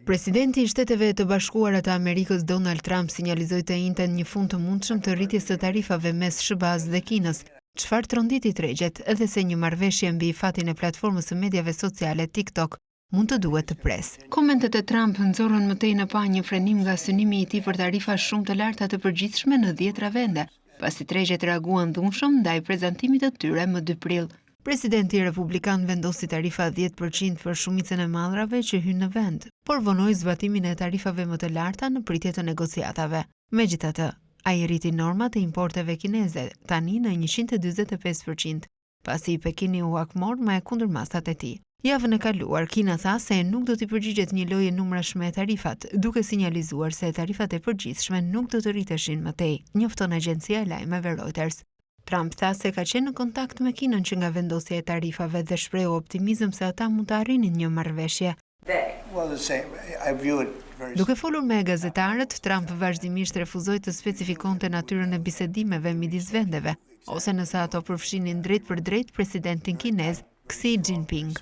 Presidenti i Shteteve të Bashkuara të Amerikës Donald Trump sinjalizoi të njëjtën një fund të mundshëm të rritjes së tarifave mes SBA-s dhe Kinës, çfarë tronditi tregjet edhe se një marrëveshje mbi fatin e platformës së mediave sociale TikTok mund të duhet të pres. Komentet e Trump nxorën mëtej në pa një frenim nga synimi i tij për tarifa shumë të larta të përgjithshme në 10 vende, pasi tregjet reaguan dhunshëm ndaj prezantimit të tyre më 2 prill. Presidenti republikan vendosi tarifa 10% për shumicën e mallrave që hynë në vend, por vonoi zbatimin e tarifave më të larta në pritje të negociatave. Megjithatë, ai rriti normat e importeve kineze, tani në 145%, pasi Pekini u hakmor me kundërmasat e tij. Javën e kaluar, Kina tha se nuk do t'i përgjigjet një lloje numrashme e tarifat, duke sinjalizuar se tarifat e përgjithshme nuk do të rriteshin më tej, njofton agjencia e lajmeve Reuters. Trump tha se ka qenë në kontakt me Kinën që nga vendosja e tarifave dhe shprehu optimizëm se ata mund të arrinin një marrëveshje. Duke folur me gazetarët, Trump vazhdimisht refuzoi të specifikonte natyrën e bisedimeve midis vendeve, ose nëse ato përfshinin drejt për drejt presidentin kinez Xi Jinping.